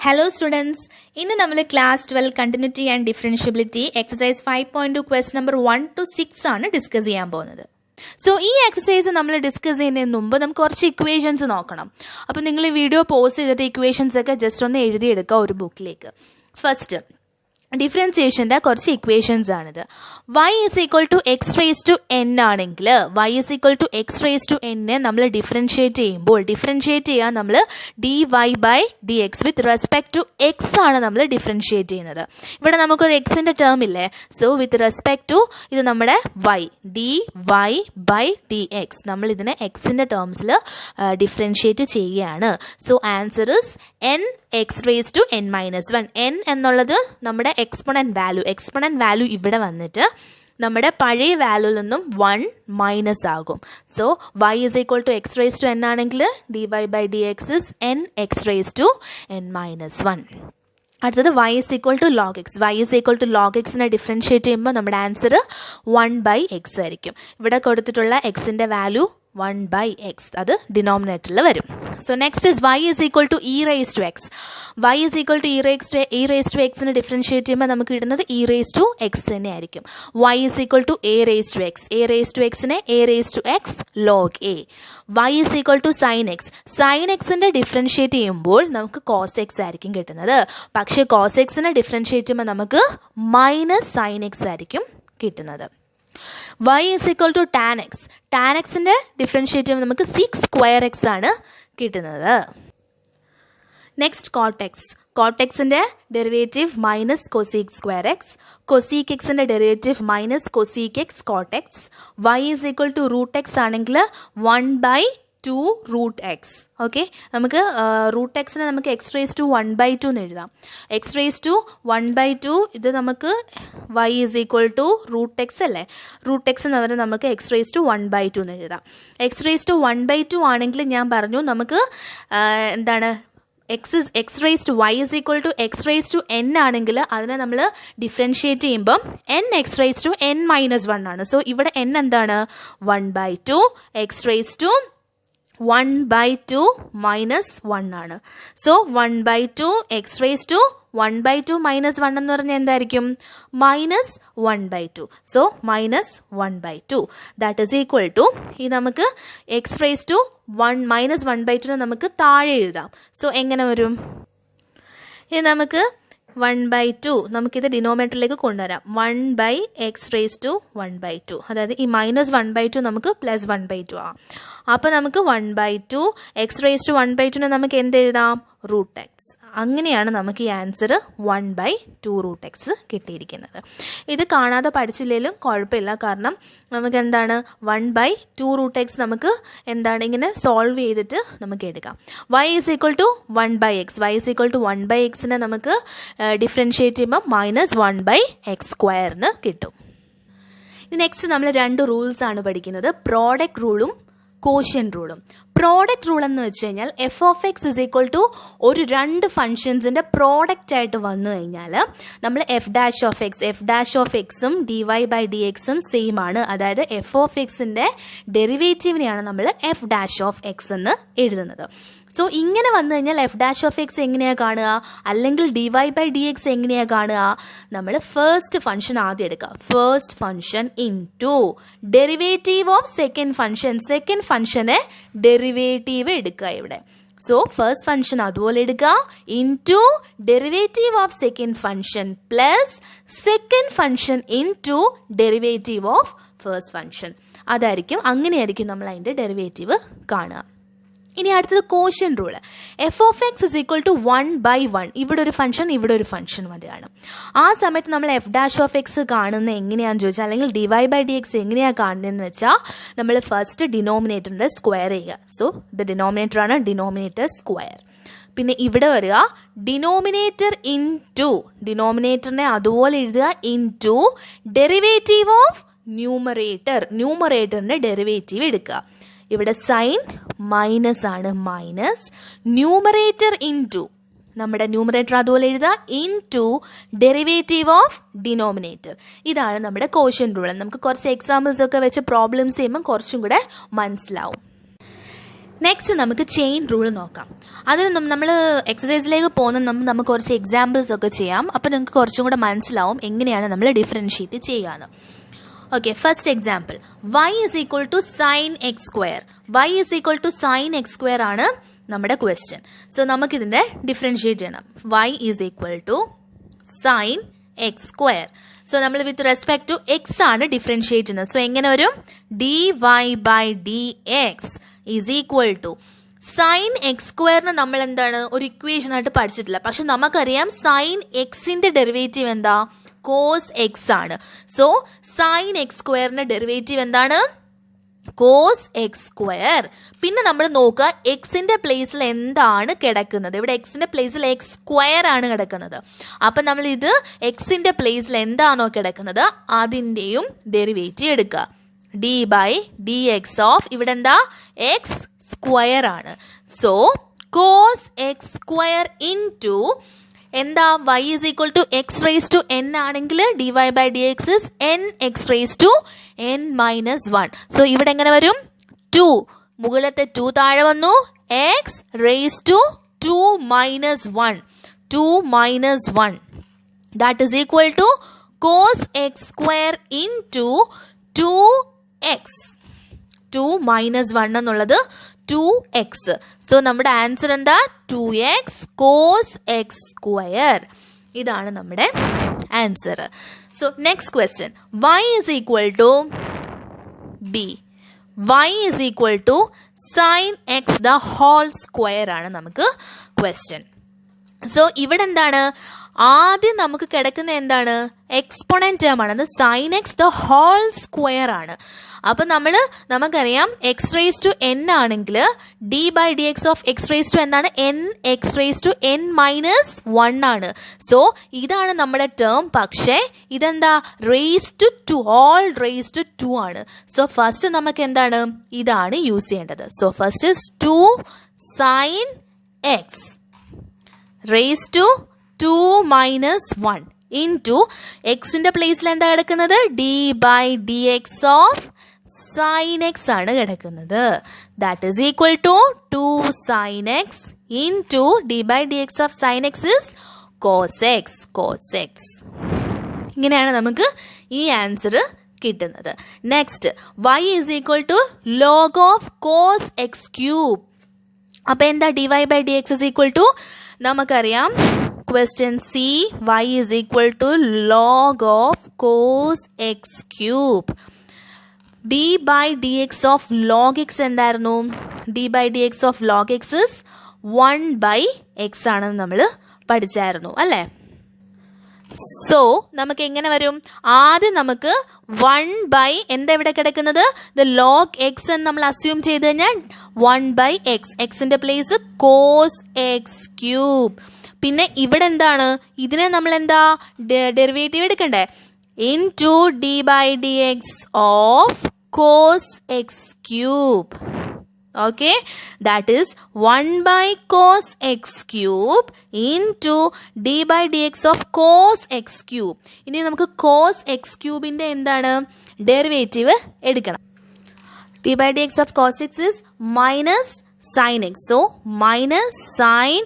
Hello students, ഇന്ന് നമ്മൾ class 12 continuity and differentiability exercise 5.2 question number 1 to 6 ആണ് discuss ചെയ്യാൻ പോകുന്നത്. സോ ഈ എക്സസൈസ് നമ്മൾ ഡിസ്കസ് ചെയ്യുന്നതിന് മുമ്പ് നമുക്ക് കുറച്ച് ഇക്വേഷൻസ് നോക്കണം. അപ്പോൾ നിങ്ങൾ ഈ വീഡിയോ പോസ് ചെയ്തിട്ട് ഇക്വേഷൻസ് ഒക്കെ ജസ്റ്റ് ഒന്ന് എഴുതിയെടുക്കുക ഒരു ബുക്കിലേക്ക്. ഫസ്റ്റ് ഡിഫറൻസിയേഷൻ്റെ കുറച്ച് ഇക്വേഷൻസ് ആണിത്. y is equal to x raised to n ആണെങ്കിൽ y is equal to x raised to n നമ്മൾ ഡിഫറൻഷിയേറ്റ് ചെയ്യാൻ നമ്മൾ dy by dx with respect to x ആണ് നമ്മൾ ഡിഫറൻഷിയേറ്റ് ചെയ്യുന്നത്. ഇവിടെ നമുക്കൊരു എക്സിൻ്റെ ടേം ഇല്ലേ, സോ വിത്ത് റെസ്പെക്ട് ടു ഇത് നമ്മുടെ y dy by dx നമ്മൾ ഇതിനെ എക്സിൻ്റെ ടേംസിൽ ഡിഫറൻഷിയേറ്റ് ചെയ്യുകയാണ്. So answer is n x raised to n minus 1. n എന്നുള്ളത് നമ്മുടെ എക്സ്പൊണൻറ്റ് വാല്യൂ ഇവിടെ വന്നിട്ട് നമ്മുടെ പഴയ വാല്യൂവിൽ നിന്നും 1 മൈനസ് ആകും. So y is equal to x raised to n ആണെങ്കിൽ dy by dx is n x raised to n minus 1. അടുത്തത് y is equal to log x. y is equal to log x differentiate ചെയ്യുമ്പോൾ നമ്മുടെ answer 1 by x ആയിരിക്കും. ഇവിടെ കൊടുത്തിട്ടുള്ള എക്സിൻ്റെ value 1 by x അത് ഡിനോമിനേറ്ററിൽ വരും. So next is y is equal to e raised to x. y is equal to e raised to x differentiate ചെയ്യുമ്പോൾ നമുക്ക് കിട്ടുന്നത് e raised to x തന്നെ ആയിരിക്കും. y is equal to a raised to x. a raised to x a raised to x log a. y is equal to sin x. sin x differentiate ചെയ്യുമ്പോൾ നമുക്ക് cos x ആയിരിക്കും കിട്ടുന്നത്. പക്ഷേ cos x differentiate ചെയ്യുമ്പോൾ നമുക്ക് minus sin x ആയിരിക്കും കിട്ടുന്നത്. y is equal to tan x. tan x differentiate ചെയ്യുമ്പോൾ നമുക്ക് 6 square x ആണ് കിട്ടുന്നത്. Next cot x derivative minus cosec square x. Cosec എക്സിൻ്റെ derivative minus cosec x cot x. y is equal to root x ആണെങ്കിൽ 1 by 2 root x. Okay, നമുക്ക് root എക്സിനെ നമുക്ക് X raise to 1 by 2 എന്ന് എഴുതാം. X raise to 1 by 2 ഇത് നമുക്ക് y is equal to root X അല്ലേ, root X എന്ന് പറഞ്ഞാൽ നമുക്ക് എക്സ് റേസ് ടു 1 by 2 എന്ന് എഴുതാം. എക്സ് റേസ് ടു 1 by 2 ആണെങ്കിൽ ഞാൻ പറഞ്ഞു നമുക്ക് എന്താണ് X raise to y is equal to X raise to n ആണെങ്കിൽ അതിനെ നമ്മൾ ഡിഫറൻഷിയേറ്റ് ചെയ്യുമ്പം n X raise to n minus 1 ആണ്. സോ ഇവിടെ n എന്താണ് 1 by 2 X raise to 1 by 2 minus 1 ആണ്. So 1 by 2 X raise to 1 by 2 minus 1 എന്ന് പറഞ്ഞാൽ എന്തായിരിക്കും minus 1 by 2. So minus 1 by 2 that is equal to ഈ നമുക്ക് X raise to 1 minus 1 by 2 നമുക്ക് താഴെ എഴുതാം. സോ എങ്ങനെ വരും, ഇത് നമുക്ക് 1 by 2 നമുക്കിത് ഡിനോമിനേറ്ററിലേക്ക് കൊണ്ടുവരാം. 1 by X raise to 1 by 2 അതായത് ഈ മൈനസ് 1 by 2 നമുക്ക് പ്ലസ് 1 by 2 ആവാം. അപ്പോൾ നമുക്ക് 1 by 2 X raise to 1 by 2 നമുക്ക് എന്ത് എഴുതാം റൂട്ട് എക്സ്. അങ്ങനെയാണ് നമുക്ക് ഈ ആൻസർ 1 by 2 റൂട്ട് എക്സ് കിട്ടിയിരിക്കുന്നത്. ഇത് കാണാതെ പഠിച്ചില്ലെങ്കിലും കുഴപ്പമില്ല, കാരണം നമുക്ക് എന്താണ് 1 by 2 റൂട്ട് എക്സ് നമുക്ക് എന്താണ് ഇങ്ങനെ സോൾവ് ചെയ്തിട്ട് നമുക്ക് എടുക്കാം. y is equal to 1 by x. y is equal to 1 by x നമുക്ക് ഡിഫറൻഷിയേറ്റ് ചെയ്യുമ്പോൾ മൈനസ് 1 by x സ്ക്വയറിന് കിട്ടും. നെക്സ്റ്റ് നമ്മൾ 2 റൂൾസ് ആണ് പഠിക്കുന്നത്, പ്രോഡക്റ്റ് റൂളും കോഷ്യന്റ് റൂളും. പ്രോഡക്റ്റ് റൂൾ എന്ന് വെച്ച് കഴിഞ്ഞാൽ F of X is equal to ഒരു 2 ഫംഗ്ഷൻസിൻ്റെ പ്രോഡക്റ്റ് ആയിട്ട് വന്നു കഴിഞ്ഞാൽ നമ്മൾ എഫ് ഡാഷ് ഓഫ് എക്സും ഡി വൈ ബൈ ഡി എക്സും സെയിം ആണ്. അതായത് എഫ് ഓഫ് എക്സിൻ്റെ ഡെറിവേറ്റീവിനെയാണ് നമ്മൾ എഫ് ഡാഷ് ഓഫ് എക്സ് എന്ന് എഴുതുന്നത്. സോ ഇങ്ങനെ വന്നു കഴിഞ്ഞാൽ എഫ് ഡാഷ് ഓഫ് എക്സ് എങ്ങനെയാണ് കാണുക, അല്ലെങ്കിൽ D Y by D X എങ്ങനെയാണ് കാണുക, നമ്മൾ ഫസ്റ്റ് ഫംഗ്ഷൻ ആദ്യം എടുക്കുക. First function into derivative of second ഫംഗ്ഷനെ ഡെറിവേറ്റീവ് എടുക്കുക ഇവിടെ. സോ ഫസ്റ്റ് ഫംഗ്ഷൻ അതുപോലെ എടുക്കുക, into derivative of second function plus second function into derivative of first function. അങ്ങനെയായിരിക്കും നമ്മൾ അതിൻ്റെ ഡെറിവേറ്റീവ് കാണുക. ഇനി അടുത്തത് quotient rule. F of X is equal to 1 by 1. ഇവിടെ ഒരു ഫംഗ്ഷൻ വരികയാണ്. ആ സമയത്ത് നമ്മൾ എഫ് ഡാഷ് ഓഫ് എക്സ് കാണുന്നത് എങ്ങനെയാണെന്ന് ചോദിച്ചാൽ, അല്ലെങ്കിൽ D Y by D X എങ്ങനെയാണ് കാണുന്നതെന്ന് വെച്ചാൽ നമ്മൾ ഫസ്റ്റ് ഡിനോമിനേറ്ററിൻ്റെ സ്ക്വയർ ചെയ്യുക. സോ ഇത് ഡിനോമിനേറ്ററാണ്, ഡിനോമിനേറ്റർ സ്ക്വയർ. പിന്നെ ഇവിടെ വരിക ഡിനോമിനേറ്റർ ഇൻ ടു, ഡിനോമിനേറ്ററിനെ അതുപോലെ എഴുതുക ഇൻ ടു ഡെറിവേറ്റീവ് ഓഫ് ന്യൂമറേറ്ററിൻ്റെ ഡെറിവേറ്റീവ് എടുക്കുക. ഇവിടെ സൈൻ മൈനസ് ആണ്, മൈനസ് ന്യൂമറേറ്റർ ഇൻ ടു നമ്മുടെ ന്യൂമറേറ്റർ അതുപോലെ എഴുതുക into derivative of denominator. ഇതാണ് നമ്മുടെ കോഷ്യന്റ് റൂൾ. നമുക്ക് കുറച്ച് എക്സാമ്പിൾസ് ഒക്കെ വെച്ച് പ്രോബ്ലംസ് ചെയ്യുമ്പോൾ കുറച്ചും കൂടെ മനസ്സിലാവും. നെക്സ്റ്റ് നമുക്ക് ചെയിൻ റൂൾ നോക്കാം. അതിന് നമ്മൾ എക്സസൈസിലേക്ക് പോകുന്ന നമുക്ക് കുറച്ച് എക്സാമ്പിൾസ് ഒക്കെ ചെയ്യാം. അപ്പോൾ നിങ്ങൾക്ക് കുറച്ചും കൂടെ മനസ്സിലാവും എങ്ങനെയാണ് നമ്മൾ ഡിഫറൻഷിയേറ്റ് ചെയ്യുകയെന്ന്. Okay, first example, y is equal to sin x square. y is equal to sin x square ആണ് നമ്മുടെ ക്വസ്റ്റ്യൻ. സോ നമുക്കിതിൻ്റെ ഡിഫറൻഷിയേറ്റ് ചെയ്യണം. y is equal to sin x square. So നമ്മൾ വിത്ത് റെസ്പെക്ട് ടു എക്സ് ആണ് differentiate ചെയ്യുന്നത്. So എങ്ങനെ വരും? dy by dx is equal to sine X സ്ക്വയറിന് നമ്മൾ എന്താണ് ഒരു ഇക്വേഷൻ ആയിട്ട് പഠിച്ചിട്ടില്ല. പക്ഷെ നമുക്കറിയാം സൈൻ എക്സിന്റെ ഡെറിവേറ്റീവ് എന്താ? കോസ് എക്സ് ആണ്. സോ സൈൻ എക്സ് സ്ക്വയറിന്റെ ഡെറിവേറ്റീവ് എന്താണ്? Cos X square. പിന്നെ നമ്മൾ നോക്കുക എക്സിന്റെ പ്ലേസിൽ എന്താണ് കിടക്കുന്നത്. ഇവിടെ എക്സിന്റെ പ്ലേസിൽ എക്സ് സ്ക്വയർ ആണ് കിടക്കുന്നത്. അപ്പം നമ്മൾ ഇത് എക്സിന്റെ പ്ലേസിൽ എന്താണോ കിടക്കുന്നത് അതിൻ്റെയും ഡെറിവേറ്റീവ് എടുക്കുക. D by D X of ഇവിടെ എന്താ? എക്സ് സ്ക്വയർ ആണ്. So cos X square into എന്താ? y is equal to x raised to n ആണെങ്കിൽ dy by dx is n x raised to n minus 1. So ഇവിടെ എങ്ങനെ വരും? 2 മുകളിലത്തെ 2 താഴെ വന്നു, x raised to 2 minus 1. 2 minus 1 that is equal to cos x square into 2x. 2 minus 1 എന്നുള്ളത് 2x. So നമ്മുടെ answer എന്താ? 2x cos x square. ഇതാണ് നമ്മുടെ answer. So next question, y is equal to b. y is equal to sin x the whole square ആണ് നമുക്ക് question. So ഇവിടെ എന്താണ്? ആദ്യം നമുക്ക് കിടക്കുന്ന എന്താണ്? എക്സ്പോണന്റ് ടേം ആണ്. Sine x the whole square ആണ്. അപ്പം നമുക്കറിയാം എക്സ് റേസ് ടു എൻ ആണെങ്കിൽ d by D X of x raise to എന്താണ്? N x raise to n minus 1 ആണ്. സോ ഇതാണ് നമ്മുടെ ടേം. പക്ഷേ ഇതെന്താ? Raise to 2, whole raise to 2 ആണ്. സോ ഫസ്റ്റ് നമുക്ക് എന്താണ്? ഇതാണ് യൂസ് ചെയ്യേണ്ടത്. So first is 2 sine x raise to 2 minus 1 into എക്സിന്റെ പ്ലേസിൽ എന്താ കിടക്കുന്നത്? D by D X of sine X ആണ് കിടക്കുന്നത്. That is equal to 2 sine X into D by D X of sine X is cos X. Cos X. ഇങ്ങനെയാണ് നമുക്ക് ഈ answer കിട്ടുന്നത്. Next, y is equal to log of cos X cube. അപ്പം എന്താ? D Y by D X is equal to നമുക്കറിയാം question C, y is equal to log of cos x cube. d by dx of log x എന്തായിരുന്നു? d by dx of log x is 1 by x ആണെന്ന് നമ്മൾ പഠിച്ചായിരുന്നു അല്ലേ? So നമുക്ക് എങ്ങനെ വരും? ആദ്യം നമുക്ക് 1 by എന്താ ഇവിടെ കിടക്കുന്നത്? ദ ലോഗ് എക്സ് എന്ന് നമ്മൾ അസ്യൂം ചെയ്ത് കഴിഞ്ഞാൽ 1 by x. എക്സിന്റെ പ്ലേസ് കോസ് എക്സ് ക്യൂബ്. പിന്നെ ഇവിടെ എന്താണ്? ഇതിനെ നമ്മൾ എന്താ ഡെറിവേറ്റീവ് എടുക്കണ്ടേ? Into D by D X of cos X cube. Okay, that is 1 by cos x cube into d by dx of cos x cube. ഇനി നമുക്ക് cos x ക്യൂബിന്റെ എന്താണ് ഡെറിവേറ്റീവ് എടുക്കണം. d by dx of cos x is minus sin x. So minus sign,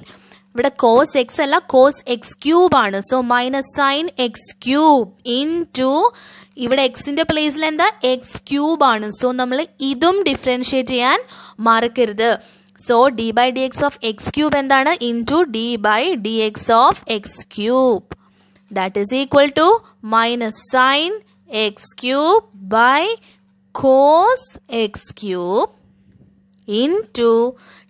ഇവിടെ cos X അല്ല cos X cube ആണ്. So minus sine x cube into ഇവിടെ എക്സിന്റെ പ്ലേസിൽ എന്താ? എക്സ് ക്യൂബ് ആണ്. സോ നമ്മൾ ഇതും ഡിഫറൻഷിയേറ്റ് ചെയ്യാൻ മറക്കരുത്. So d by D X of x cube എന്താണ്? Into D by D X of x cube. That is equal to minus sine x cube by cos X cube into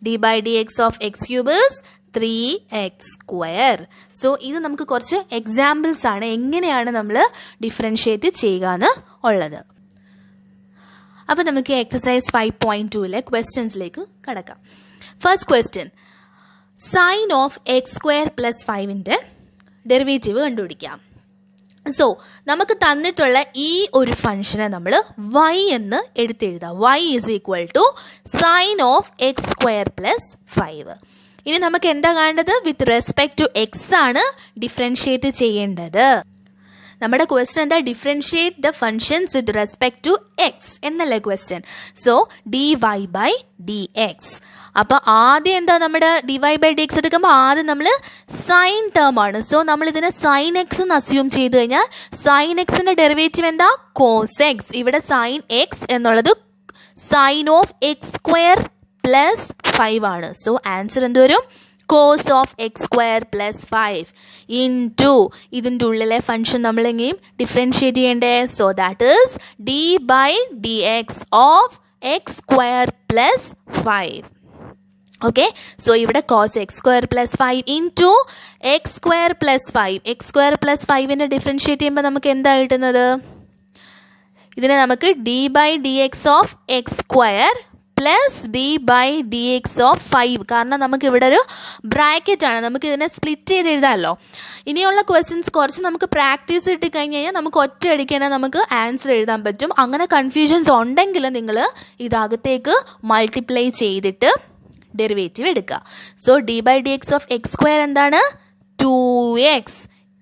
D by D X of x cube is 3x square. So ഇത് നമുക്ക് കുറച്ച് examples ആണ് എങ്ങനെയാണ് നമ്മൾ differentiate ചെയ്യുക എന്ന് ഉള്ളത്. അപ്പോൾ നമുക്ക് എക്സസൈസ് 5.2 ക്വസ്റ്റ്യൻസിലേക്ക് കടക്കാം. First question, sine of x square plus 5ന്റെ ഡെറിവേറ്റീവ് കണ്ടുപിടിക്കാം. സോ നമുക്ക് തന്നിട്ടുള്ള ഈ ഒരു ഫംഗ്ഷനെ നമ്മൾ y എന്ന് എടുത്തെഴുതാം. y is equal to sine of x square plus 5. ഇനി നമുക്ക് എന്താ കാണേണ്ടത്? വിത്ത് റെസ്പെക്ട് ടു എക്സ് ആണ് ഡിഫറൻഷിയേറ്റ് ചെയ്യേണ്ടത്. നമ്മുടെ ക്വസ്റ്റ്യൻ എന്താ? Differentiate the functions with respect to x എന്നല്ലേ ക്വസ്റ്റ്യൻ. So dy/dx. അപ്പോൾ ആദ്യം എന്താ നമ്മുടെ dy/dx എടുക്കുമ്പോൾ ആദ്യം നമ്മൾ സൈൻ ടേം ആണ്. സോ നമ്മൾ ഇതിനെ സൈൻ എക്സ് എന്ന് അസ്യൂം ചെയ്ത് കഴിഞ്ഞാൽ സൈൻ എക്സിന്റെ ഡെറിവേറ്റീവ് എന്താ? Cos x. ഇവിടെ സൈൻ എക്സ് എന്നുള്ളത് sine of x square plus 5 ആണ്. സോ ആൻസർ എന്ത് വരും? Cos of x square plus 5 into ഇതിൻ്റെ ഉള്ളിലെ ഫംഗ്ഷൻ നമ്മൾ എങ്ങനെയും ഡിഫറൻഷിയേറ്റ് ചെയ്യണ്ടേ? So that is d/dx of x square plus 5. Okay, so ഇവിടെ cos X square plus 5 into x square plus 5. X square plus 5നെ differentiate ചെയ്യുമ്പോൾ നമുക്ക് എന്താ കിട്ടുന്നത്? ഇതിനെ നമുക്ക് d/dx of x square plus d/dx of 5. കാരണം നമുക്ക് ഇവിടെ ഒരു ബ്രാക്കറ്റ് ആണ്, നമുക്ക് ഇതിനെ സ്പ്ലിറ്റ് ചെയ്ത് എഴുതാമല്ലോ. ഇനിയുള്ള ക്വസ്റ്റ്യൻസ് കുറച്ച് നമുക്ക് പ്രാക്ടീസ് കിട്ടി കഴിഞ്ഞ് കഴിഞ്ഞാൽ നമുക്ക് ഒറ്റയടിക്ക് തന്നെ നമുക്ക് ആൻസർ എഴുതാൻ പറ്റും. അങ്ങനെ കൺഫ്യൂഷൻസ് ഉണ്ടെങ്കിൽ നിങ്ങൾ ഇതകത്തേക്ക് മൾട്ടിപ്ലൈ ചെയ്തിട്ട് ഡെറിവേറ്റീവ് എടുക്കുക. So d/dx of x square എന്താണ്? 2x.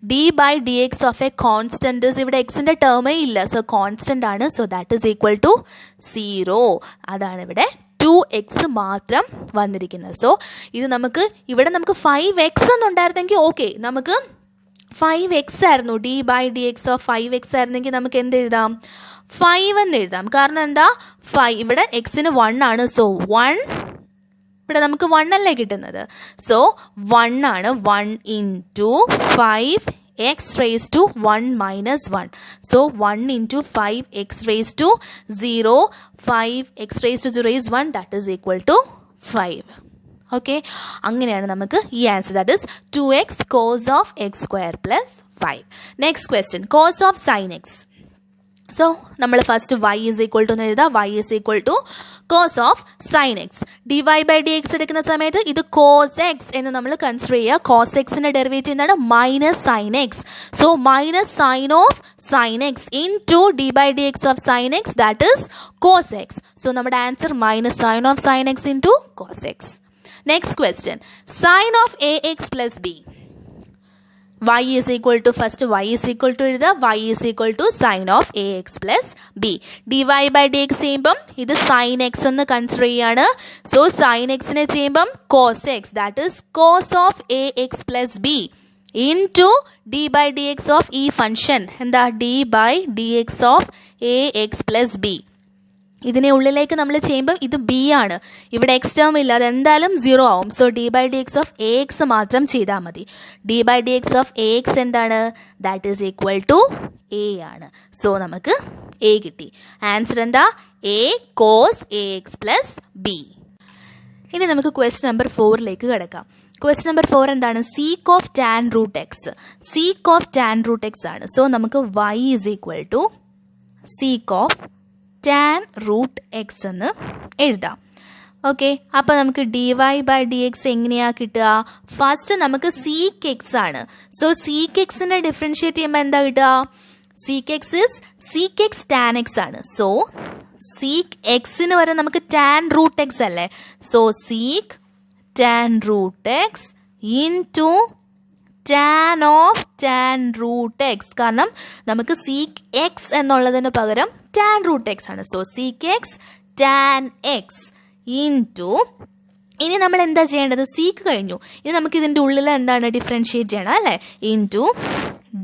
d/dx of A constant, ഇവിടെ എക്സിന്റെ ടേമേ ഇല്ല, സോ കോൺസ്റ്റന്റ് ആണ്. So that is equal to 0. അതാണ് ഇവിടെ 2x മാത്രം വന്നിരിക്കുന്നത്. സോ ഇത് നമുക്ക് ഇവിടെ നമുക്ക് 5x എന്നുണ്ടായിരുന്നെങ്കിൽ ഓക്കെ, നമുക്ക് 5x ആയിരുന്നു. d/dx ഓഫ് 5x ആയിരുന്നെങ്കിൽ നമുക്ക് എന്ത് എഴുതാം? 5 എന്ന് എഴുതാം. കാരണം എന്താ? 5 ഇവിടെ എക്സിന് 1 ആണ്. സോ 1 ഇവിടെ നമുക്ക് 1 അല്ലേ കിട്ടുന്നത്. സോ 1 ആണ്. 1 into 5x raise to 1 minus 1. So 1 into 5x raise to 0. 5x raise to 0 is 1. That is equal to 5. Okay, അങ്ങനെയാണ് നമുക്ക് ഈ answer. That is 2x cos of x square plus 5. Next question, cos of sine x. So നമ്മൾ first y is equal to എന്ന് എഴുതാം. y is equal to cos of sine x. dy/dx എടുക്കുന്ന സമയത്ത് ഇത് cos X എന്ന് നമ്മൾ consider ചെയ്യുക. Cos എക്സിന്റെ ഡെറിവേറ്റീവ് എന്താണ്? Minus sine x. So minus sine of sine X into d/dx of sine x, that is cos x. So നമ്മുടെ answer minus sine of sine X into cos x. Next question, sine of ax plus b. y is equal to first y is equal to എഴുതുക. y is equal to sin of ax plus b. dy/dx ചെയ്യുമ്പം ഇത് sin x എന്ന് consider ചെയ്യാണ്. So sin x നെ ചെയ്യുമ്പം cos x, that is cos of ax plus b into d/dx of ഈ function എന്താ? d/dx of ax plus b. ഇതിനെ ഉള്ളിലേക്ക് നമ്മൾ ചെയ്യുമ്പോൾ ഇത് b ആണ്. ഇവിടെ എക്സ് ടേം ഇല്ല, അത് എന്തായാലും 0 ആവും. സോ d/dx ഓഫ് ax മാത്രം ചെയ്താൽ മതി. d/dx ഓഫ് ax എന്താണ്? That is equal to a ആണ്. സോ നമുക്ക് a കിട്ടി. ആൻസർ എന്താ? a cos ax plus b. ഇനി നമുക്ക് ക്വസ്റ്റ്യൻ നമ്പർ 4ലേക്ക് കിടക്കാം. ക്വസ്റ്റ്യൻ നമ്പർ 4 എന്താണ്? Sec of tan root X. Sec of tan root X ആണ്. സോ നമുക്ക് y is equal to sec of tan root X എന്ന് എഴുതാം. ഓക്കെ, അപ്പോൾ നമുക്ക് dy/dx എങ്ങനെയാണ് കിട്ടുക? ഫസ്റ്റ് നമുക്ക് സീക്ക് എക്സ് ആണ്. സോ സീക്ക് എക്സിനെ ഡിഫറൻഷിയേറ്റ് ചെയ്യുമ്പോൾ എന്താ കിട്ടുക? Sec X is sec X tan X ആണ്. സോ സീക്ക് എക്സിന് വരെ നമുക്ക് ടാൻ റൂട്ട് എക്സ് അല്ലേ. So sec tan root X into tan of tan root X. കാരണം നമുക്ക് സീക്ക് എക്സ് എന്നുള്ളതിന് പകരം ടാൻ റൂട്ട് എക്സ് ആണ്. So sec X tan X into, ഇനി നമ്മൾ എന്താ ചെയ്യേണ്ടത്? സീക്ക് കഴിഞ്ഞു, ഇനി നമുക്ക് ഇതിൻ്റെ ഉള്ളിൽ എന്താണ് ഡിഫറൻഷിയേറ്റ് ചെയ്യണം അല്ലേ? Into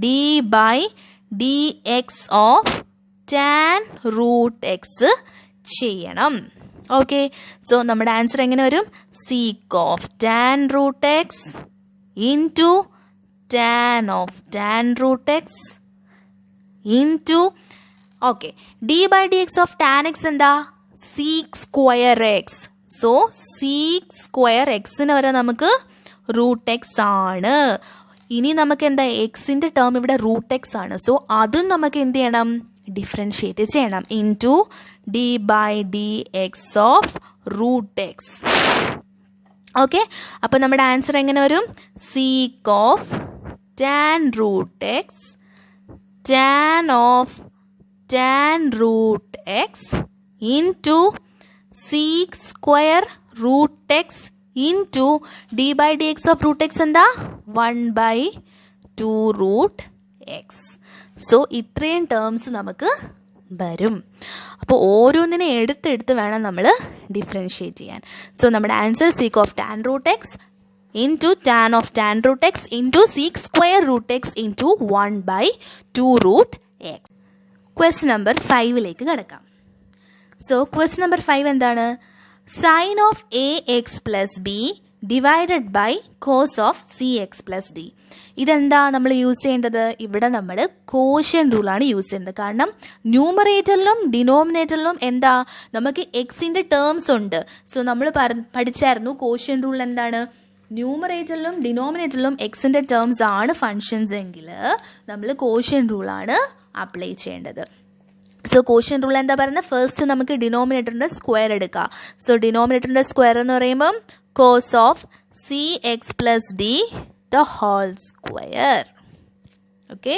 d/dx of tan root X ചെയ്യണം. ഓക്കെ, സോ നമ്മുടെ ആൻസർ എങ്ങനെ വരും? Sec of tan root X into tan of tan root x into, okay, d/dx of tan x എന്താ? sec square x. so sec square x ന് വരെ നമുക്ക് root x ആണ്. ഇനി നമുക്ക് എന്താ? എക്സിന്റെ ടേം ഇവിടെ റൂട്ട് എക്സ് ആണ്. സോ അതും നമുക്ക് എന്ത് ചെയ്യണം? ഡിഫറൻഷിയേറ്റ് ചെയ്യണം. Into d/dx of root X. Okay, അപ്പോൾ നമ്മുടെ ആൻസർ എങ്ങനെ വരും? Sec of tan root X tan of tan root X into sec square root X into d/dx of root X എന്താ? 1/2 റൂട്ട് എക്സ്. സോ ഇത്രയും terms നമുക്ക് വരും. അപ്പോൾ ഓരോന്നിനെ എടുത്തെടുത്ത് വേണം നമ്മൾ ഡിഫറൻഷിയേറ്റ് ചെയ്യാൻ. സോ നമ്മുടെ answer sec of tan root X into tan of tan root X into sec square root X into 1/2 root x. Question number 5ലേക്ക് കിടക്കാം. സോ ക്വസ്റ്റ്യൻ നമ്പർ 5 എന്താണ്? Sine of A X plus b divided by cos of C X plus d. ഇതെന്താ നമ്മൾ use ചെയ്യേണ്ടത്? ഇവിടെ നമ്മൾ quotient റൂളാണ് use ചെയ്യേണ്ടത്. കാരണം ന്യൂമറേറ്ററിലും ഡിനോമിനേറ്ററിലും എന്താ നമുക്ക് എക്സിൻ്റെ ടേംസ് ഉണ്ട്. സോ നമ്മൾ പഠിച്ചായിരുന്നു കോഷ്യൻ റൂൾ എന്താണ്? ന്യൂമറേറ്ററിലും ഡിനോമിനേറ്ററിലും എക്സിൻ്റെ ടേംസ് ആണ് ഫങ്ഷൻസ് എങ്കിൽ നമ്മൾ കോഷ്യൻ റൂളാണ് അപ്ലൈ ചെയ്യേണ്ടത്. സോ കോഷ്യൻ റൂൾ എന്താ പറയുന്നത്? ഫസ്റ്റ് നമുക്ക് ഡിനോമിനേറ്ററിൻ്റെ സ്ക്വയർ എടുക്കാം. സോ ഡിനോമിനേറ്ററിൻ്റെ സ്ക്വയർ എന്ന് പറയുമ്പം cos of C X plus D the whole square. Okay,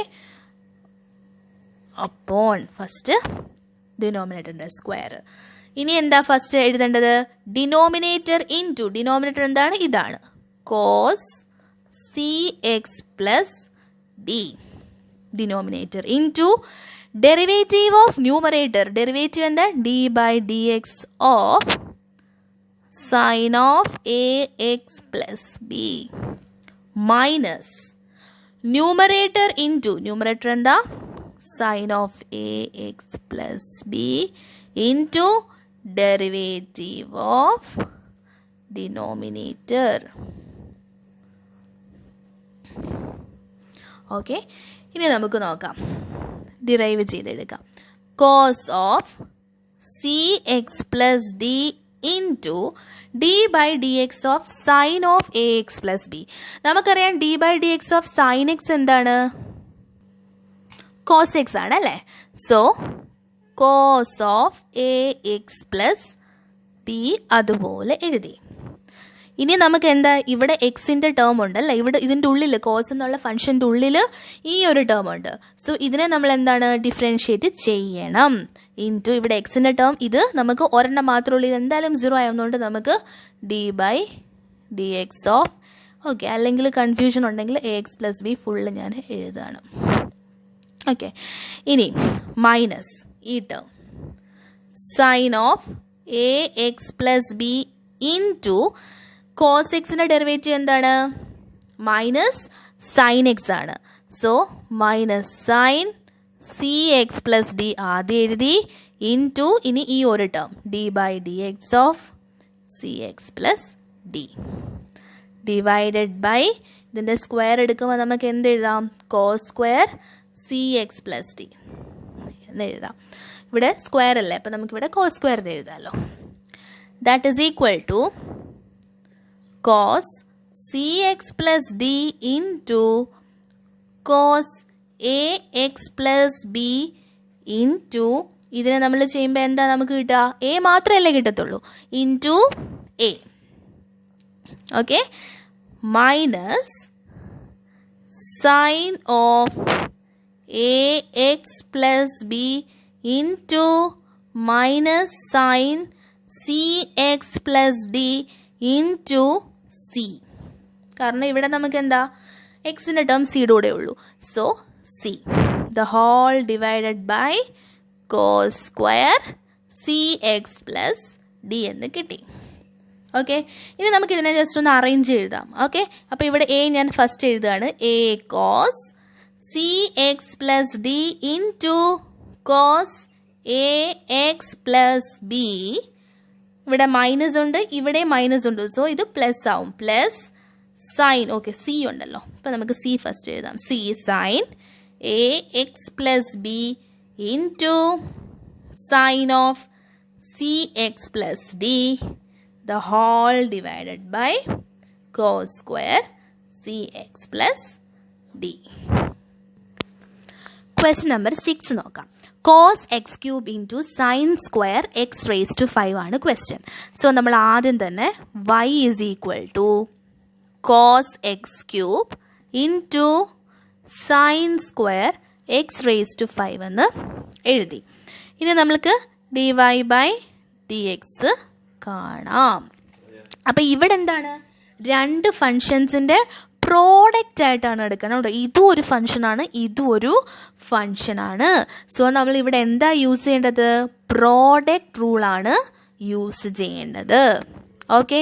upon first denominator square. ഇനി എന്താ ഫസ്റ്റ് എഴുതേണ്ടത്? ഡിനോമിനേറ്റർ ഇൻറ്റു ഡിനോമിനേറ്റർ എന്താണ്? ഇതാണ് cos C X plus d. Denominator into derivative of numerator. Derivative എന്താ? D by D X of sine of A X plus b minus numerator into numerator എന്താ? sin of ax plus b into derivative of denominator. Okay, ഇനി നമുക്ക് നോക്കാം, derive ചെയ്തെടുക്കാം. cos of cx plus d into d by dx of sin of ax plus b. നമുക്കറിയാം d by dx of sin x എന്താണ്? cos x ആണ് അല്ലേ? So cos of ax plus b അതുപോലെ എഴുതി. ഇനി നമുക്ക് എന്താ? ഇവിടെ എക്സിൻ്റെ ടേം ഉണ്ടല്ലേ, ഇവിടെ ഇതിൻ്റെ ഉള്ളിൽ കോസ് എന്നുള്ള ഫംഗ്ഷൻ്റെ ഉള്ളിൽ ഈ ഒരു ടേം ഉണ്ട്. സോ ഇതിനെ നമ്മൾ എന്താണ്? ഡിഫറൻഷിയേറ്റ് ചെയ്യണം. ഇൻറ്റു ഇവിടെ എക്സിൻ്റെ ടേം ഇത് നമുക്ക് ഒരെണ്ണം മാത്രമേ ഉള്ളൂ. ഇത് എന്തായാലും 0 ആയതുകൊണ്ട് നമുക്ക് D by D X of, okay, അല്ലെങ്കിൽ കൺഫ്യൂഷൻ ഉണ്ടെങ്കിൽ A X plus B full ഞാൻ എഴുതാണ്. ഓക്കെ, ഇനി മൈനസ് ഈ term sine of A X plus B into cos എക്സിൻ്റെ ഡെറിവേറ്റീവ് എന്താണ്? മൈനസ് സൈൻ എക്സ് ആണ്. So minus sine C X plus D ആദ്യം എഴുതി, ഇൻറ്റു ഇനി ഈ ഒരു term D by D X of C X plus D divided by ഇതിൻ്റെ square എടുക്കുമ്പോൾ നമുക്ക് എന്ത് എഴുതാം? Cos square C X plus D എന്ന് എഴുതാം. ഇവിടെ സ്ക്വയർ അല്ലേ, അപ്പം നമുക്കിവിടെ കോസ് സ്ക്വയർ എന്ന് എഴുതാമല്ലോ. That is equal to cos cx plus d into cos ax plus b into ഇതിനെ നമ്മൾ ചെയ്യുമ്പോൾ എന്താ നമുക്ക് കിട്ടുക? എ മാത്രമല്ലേ കിട്ടത്തുള്ളൂ, into A. Okay, minus sine of A X plus B into minus sine C X plus D into C. കാരണം ഇവിടെ നമുക്ക് എന്താ? എക്സിൻ്റെ ടേം സിയുടെ കൂടെ ഉള്ളൂ. So C the whole divided by cos square C X plus D എന്ന് കിട്ടി. ഓക്കെ, ഇനി നമുക്ക് ഇതിനെ ജസ്റ്റ് ഒന്ന് അറേഞ്ച് എഴുതാം. ഓക്കെ, അപ്പോൾ ഇവിടെ എ ഞാൻ ഫസ്റ്റ് എഴുതുകയാണ്. A cos C X plus D into cos A X plus B. ഇവിടെ മൈനസ് ഉണ്ട്, ഇവിടെ മൈനസ് ഉണ്ട്. സോ ഇത് പ്ലസ് ആവും. പ്ലസ് സൈൻ, ഓക്കെ, സി ഉണ്ടല്ലോ, അപ്പം നമുക്ക് സി ഫസ്റ്റ് എഴുതാം. C sine A X plus B into sine of C X plus D the whole divided by cos square C X plus D. Question number 6 നോക്കാം. Cos X cube into sine square x raise to 5 ആണ് question. So നമ്മൾ ആദ്യം തന്നെ y is equal to cos X cube into sine square x raise to 5 എന്ന് എഴുതി. ഇനി നമ്മൾക്ക് d Y by D X കാണാം. അപ്പം ഇവിടെ എന്താണ്? രണ്ട് ഫങ്ഷൻസിൻ്റെ പ്രോഡക്റ്റ് ആയിട്ടാണ് എടുക്കണം കേട്ടോ. ഇതും ഒരു ഫംഗ്ഷനാണ്, ഇതും ഒരു ഫംഗ്ഷനാണ്. സോ നമ്മൾ ഇവിടെ എന്താ യൂസ് ചെയ്യേണ്ടത്? പ്രോഡക്റ്റ് റൂളാണ് യൂസ് ചെയ്യേണ്ടത്. ഓക്കെ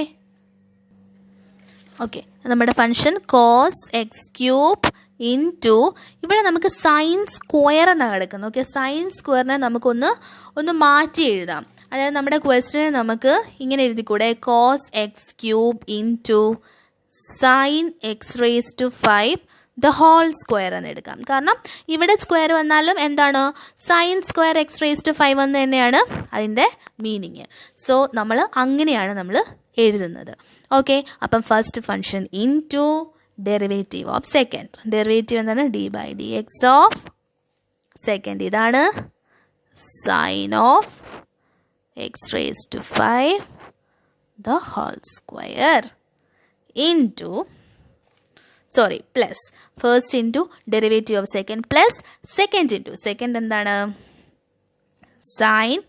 ഓക്കെ നമ്മുടെ function cos X cube into, ഇവിടെ നമുക്ക് സൈൻ സ്ക്വയർ എന്നാണ് കിടക്കുന്നത്. ഓക്കെ, സൈൻ സ്ക്വയറിനെ നമുക്കൊന്ന് മാറ്റി എഴുതാം. അതായത് നമ്മുടെ ക്വസ്റ്റ്യനെ നമുക്ക് ഇങ്ങനെ എഴുതിക്കൂടെ, cos X cube into sine x raise to 5 the whole square എന്ന് എടുക്കാം. കാരണം ഇവിടെ സ്ക്വയർ വന്നാലും എന്താണ്, sine square x raise to 5 എന്ന് തന്നെയാണ് അതിൻ്റെ മീനിങ്. സോ നമ്മൾ അങ്ങനെയാണ് നമ്മൾ എഴുതുന്നത്. ഓക്കെ, അപ്പം first function into derivative of second. Derivative എന്താണ്? D by D X of second. ഇതാണ് sine of x raise to 5 the whole square into plus first into derivative of second plus second into second എന്താണ്? Sine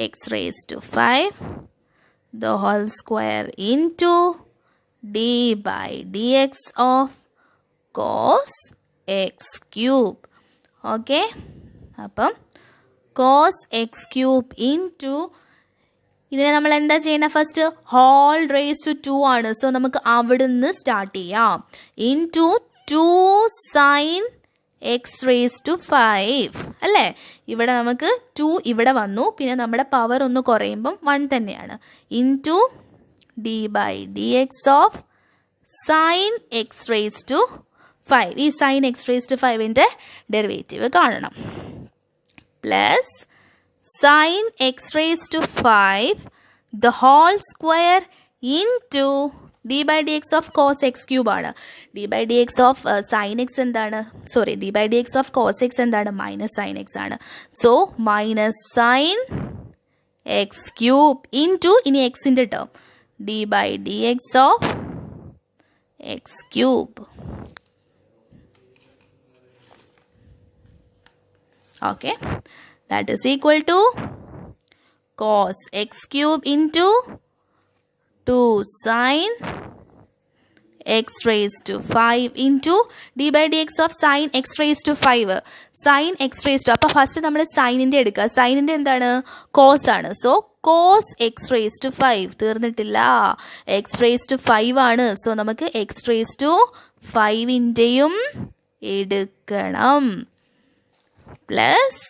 x raise to 5 the whole square into d by dx of cos x cube. Okay, അപ്പം cos x cube into ഇതിനെ നമ്മൾ എന്താ ചെയ്യണം? First whole raise to 2 ആണ്. So നമുക്ക് അവിടുന്ന് start ചെയ്യാം. Into 2 sine x raise to 5 അല്ലേ? ഇവിടെ നമുക്ക് 2 ഇവിടെ വന്നു, പിന്നെ നമ്മുടെ പവർ ഒന്ന് കുറയുമ്പം 1 തന്നെയാണ്. Into D by D X of sine x raise to 5. ഈ സൈൻ എക്സ് റേസ് ടു 5ൻ്റെ ഡെറിവേറ്റീവ് കാണണം. Plus sine x raise to 5 the whole square into D by D X of cos X cube ആണ്. D by D X of sine x എന്താണ്? D by D X of cos x എന്താണ്? Minus sine X ആണ്. So minus sine x cube into ഇനി എക്സിൻ്റെ term D by D X of x cube. Okay, that is equal to cos x cube into 2 sin x raised to 5 into d by dx of sin x raised to 5. sin x raised to, അപ്പോൾ first നമ്മൾ സൈനിൻ്റെ എടുക്കുക. സൈനിൻ്റെ എന്താണ്? Cos ആണ്. So cos x raise to 5 തീർന്നിട്ടില്ല, X raise to 5 ആണ്. So നമുക്ക് എക്സ് റേസ് ടു 5ൻ്റെയും എടുക്കണം. Plus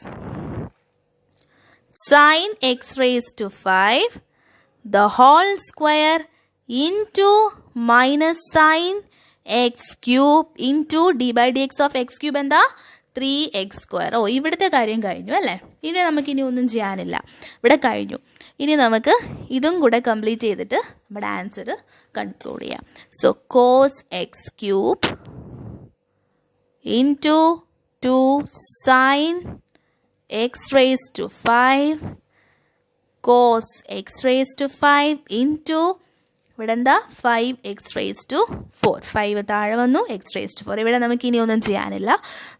sin x raised to 5 the whole square into minus sin x cube into d by dx of x cube എന്താ? 3x square. ഇവിടുത്തെ കാര്യം കഴിഞ്ഞു അല്ലേ? ഇനി നമുക്കിനി ഒന്നും ചെയ്യാനില്ല, ഇവിടെ കഴിഞ്ഞു. ഇനി നമുക്ക് ഇതും കൂടെ കംപ്ലീറ്റ് ചെയ്തിട്ട് നമ്മുടെ ആൻസർ കൺക്ലൂഡ് ചെയ്യാം. So cos X cube into 2 sine x raised to 5 cos x raised to 5 into ഇവിടെ എന്താ? 5x raised to 4. 5 താഴെ വന്നു, x raised to 4. ഇവിടെ നമുക്ക് ഇനി ഒന്നും ചെയ്യാനില്ല,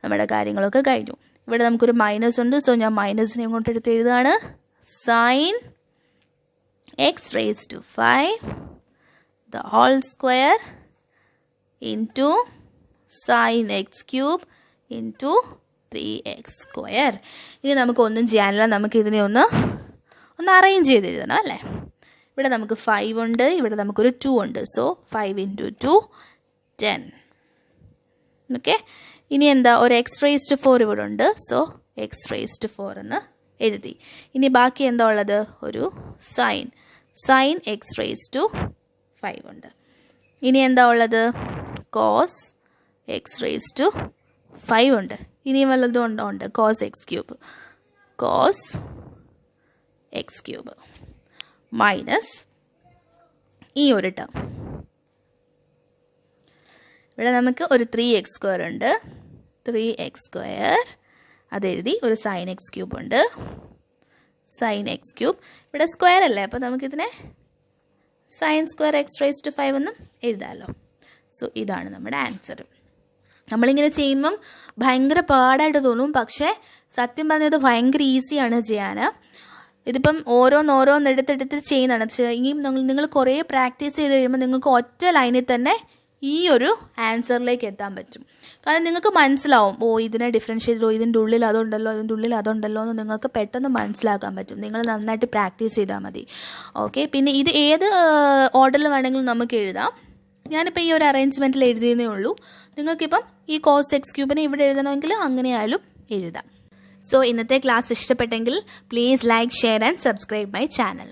നമ്മുടെ കാര്യങ്ങളൊക്കെ കഴിഞ്ഞു. ഇവിടെ നമുക്കൊരു മൈനസ് ഉണ്ട്. സോ ഞാൻ മൈനസിനെ ഇങ്ങോട്ട് എടുത്ത് എഴുതുകയാണ്. Sine x raised to 5 the whole square into sin x cube into 3x square. ഇനി നമുക്ക് ഒന്നും ചെയ്യാനില്ല, നമുക്ക് ഇതിനെ ഒന്ന് അറേഞ്ച് ചെയ്ത് എഴുതണം അല്ലേ? ഇവിടെ നമുക്ക് 5 ഉണ്ട്, ഇവിടെ നമുക്കൊരു 2 ഉണ്ട്. So 5 into 2 10. ഓക്കെ, ഇനി എന്താ? ഒരു എക്സ് റേസ് ടു 4 ഇവിടെ ഉണ്ട്. സോ എക്സ് റേസ് ടു 4 എന്ന് എഴുതി. ഇനി ബാക്കി എന്താ ഉള്ളത്? ഒരു സൈൻ എക്സ് റേസ് ടു 5 ഉണ്ട്. ഇനി എന്താ ഉള്ളത്? കോസ് എക്സ് റേസ് ടു 5 ഉണ്ട്. ഇനിയും വല്ലതും ഉണ്ട്? കോസ് എക്സ് ക്യൂബ് മൈനസ് ഈ ഒരു ടേം. ഇവിടെ നമുക്ക് ഒരു 3x സ്ക്വയർ ഉണ്ട്. 3x സ്ക്വയർ അതെഴുതി. ഒരു സൈൻ എക്സ് ക്യൂബ് ഉണ്ട്. സൈൻ എക്സ് ക്യൂബ് ഇവിടെ സ്ക്വയർ അല്ലേ, അപ്പോൾ നമുക്കിതിനെ sine square x raise to 5 എന്നും എഴുതാമല്ലോ. സോ ഇതാണ് നമ്മുടെ ആൻസർ. നമ്മളിങ്ങനെ ചെയ്യുമ്പം ഭയങ്കര പാടായിട്ട് തോന്നും, പക്ഷേ സത്യം പറഞ്ഞത് ഭയങ്കര ഈസിയാണ് ചെയ്യാൻ. ഇതിപ്പം ഓരോന്നെടുത്തെടുത്ത് ചെയ്യുന്നതാണ്. ഇനിയും നിങ്ങൾ കുറേ പ്രാക്ടീസ് ചെയ്ത് കഴിയുമ്പോൾ നിങ്ങൾക്ക് ഒറ്റ ലൈനിൽ തന്നെ ഈ ഒരു ആൻസറിലേക്ക് എത്താൻ പറ്റും. കാരണം നിങ്ങൾക്ക് മനസ്സിലാവും, ഇതിനെ ഡിഫറൻഷ്യേറ്റ് ചെയ്തോ, ഇതിൻ്റെ ഉള്ളിൽ അതുണ്ടല്ലോ, ഇതിൻ്റെ ഉള്ളിൽ അതുണ്ടല്ലോ എന്ന് നിങ്ങൾക്ക് പെട്ടെന്ന് മനസ്സിലാക്കാൻ പറ്റും. നിങ്ങൾ നന്നായിട്ട് പ്രാക്ടീസ് ചെയ്താൽ മതി. ഓക്കെ, പിന്നെ ഇത് ഏത് ഓർഡറിൽ വേണമെങ്കിലും നമുക്ക് എഴുതാം. ഞാനിപ്പോൾ ഈ ഒരു അറേഞ്ച്മെൻറ്റിൽ എഴുതിയതേ ഉള്ളൂ. നിങ്ങൾക്കിപ്പം ഈ cos x³ ഇവിടെ എഴുതണമെങ്കിൽ അങ്ങനെയായാലും എഴുതാം. സോ ഇന്നത്തെ ക്ലാസ് ഇഷ്ടപ്പെട്ടെങ്കിൽ please like, share and subscribe my channel.